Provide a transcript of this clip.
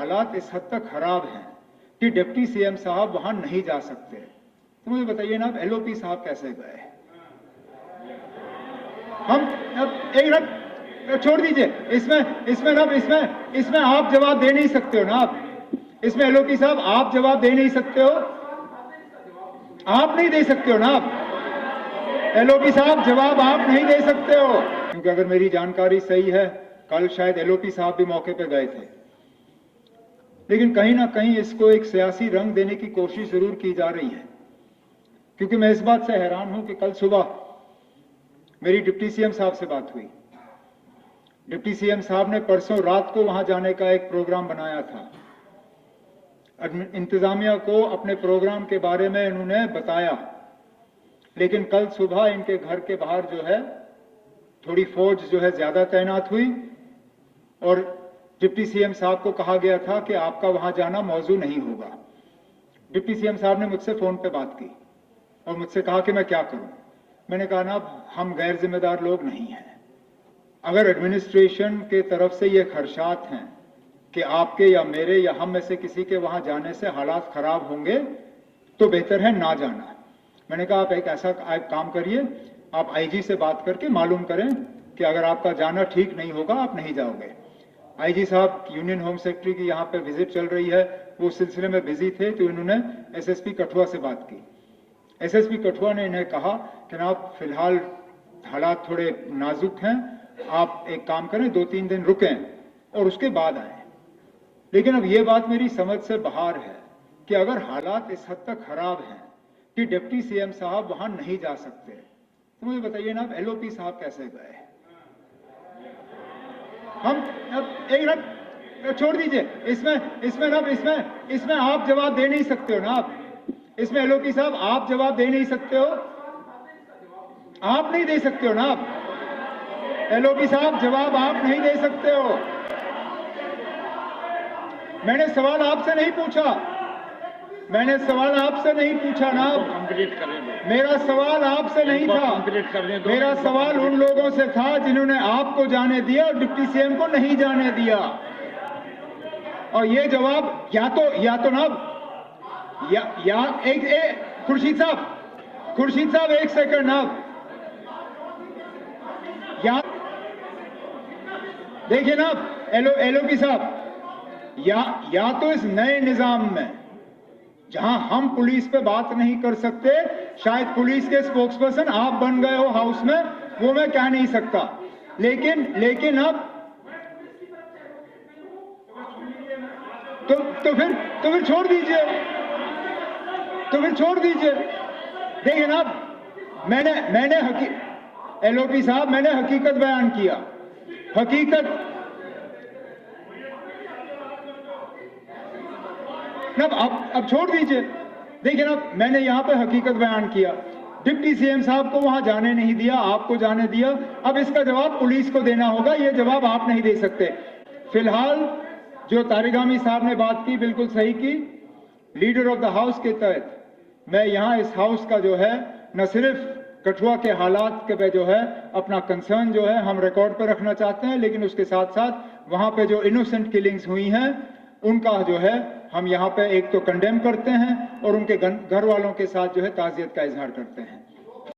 हालात इस हद तक खराब हैं कि डिप्टी सीएम साहब वहां नहीं जा सकते, तो मुझे बताइए ना, एलओपी साहब कैसे गए? हम अब एक मिनट छोड़ दीजिए, इसमें आप जवाब दे नहीं सकते हो ना। आप इसमें एलओपी साहब आप जवाब दे नहीं सकते हो, आप नहीं दे सकते हो ना। आप एलओपी साहब जवाब आप नहीं दे सकते हो, क्योंकि अगर मेरी जानकारी सही है कल शायद एलओपी साहब भी मौके पर गए थे, लेकिन कहीं ना कहीं इसको एक सियासी रंग देने की कोशिश जरूर की जा रही है। क्योंकि मैं इस बात से हैरान हूं कि कल सुबह मेरी डिप्टी सीएम साहब से बात हुई। डिप्टी सीएम साहब ने परसों रात को वहां जाने का एक प्रोग्राम बनाया था। इंतजामिया को अपने प्रोग्राम के बारे में इन्होंने बताया, लेकिन कल सुबह इनके घर के बाहर जो है थोड़ी फौज जो है ज्यादा तैनात हुई और डिप्टी सीएम साहब को कहा गया था कि आपका वहां जाना मौजू नहीं होगा। डिप्टी सीएम साहब ने मुझसे फोन पे बात की और मुझसे कहा कि मैं क्या करूं। मैंने कहा ना, हम गैर जिम्मेदार लोग नहीं हैं। अगर एडमिनिस्ट्रेशन के तरफ से ये खदशात हैं कि आपके या मेरे या हम में से किसी के वहां जाने से हालात खराब होंगे, तो बेहतर है ना जाना। मैंने कहा आप एक ऐसा काम करिए, आप आईजी से बात करके मालूम करें कि अगर आपका जाना ठीक नहीं होगा आप नहीं जाओगे। आईजी साहब यूनियन होम सेक्रेटरी की यहाँ पे विजिट चल रही है, वो सिलसिले में बिजी थे, तो इन्होंने एसएसपी कठुआ से बात की। एसएसपी कठुआ ने इन्हें कहा कि आप फिलहाल हालात थोड़े नाजुक हैं, आप एक काम करें 2-3 दिन रुकें और उसके बाद आए। लेकिन अब ये बात मेरी समझ से बाहर है कि अगर हालात इस हद तक खराब हैं कि डिप्टी सीएम साहब वहां नहीं जा सकते, तो मुझे बताइए ना, एलओपी साहब कैसे गए? हम अब एक मिनट छोड़ दीजिए, इसमें आप जवाब दे नहीं सकते हो ना। आप इसमें एलओपी साहब आप जवाब दे नहीं सकते हो, आप नहीं दे सकते हो ना। आप एलओपी साहब जवाब आप नहीं दे सकते हो। मैंने सवाल आपसे नहीं पूछा, मैंने सवाल आपसे नहीं पूछा ना। कंप्लीट करने दो। मेरा सवाल आपसे नहीं था, कंप्लीट करने दो। मेरा सवाल उन लोगों से था जिन्होंने आपको जाने दिया और डिप्टी सीएम को नहीं जाने दिया। और ये जवाब या तो ना या एक खुर्शीद साहब एक सेकंड ना, या देखिए ना एलओपी साहब, या तो इस नए निजाम में जहां हम पुलिस पे बात नहीं कर सकते, शायद पुलिस के स्पोक्सपर्सन आप बन गए हो हाउस में, वो मैं कह नहीं सकता, लेकिन अब तो फिर छोड़ दीजिए, देखिए ना, मैंने एलओपी साहब मैंने हकीकत बयान किया, हकीकत ना। अब छोड़ दीजिए, देखिए ना, मैंने यहां पे हकीकत बयान किया। डिप्टी सीएम साहब को वहां जाने नहीं दिया, आपको जाने दिया। अब इसका जवाब पुलिस को देना होगा, ये जवाब आप नहीं दे सकते। फिलहाल जो तारिगामी साहब ने बात की बिल्कुल सही की। लीडर ऑफ द हाउस के तहत मैं यहां इस हाउस का जो है न सिर्फ कठुआ के हालात के पे जो है अपना कंसर्न जो है हम रिकॉर्ड पर रखना चाहते हैं, लेकिन उसके साथ साथ वहां पे जो इनोसेंट किलिंग्स हुई हैं उनका जो है हम यहाँ पे एक तो कंडेम करते हैं और उनके घर वालों के साथ जो है ताज़ियत का इजहार करते हैं।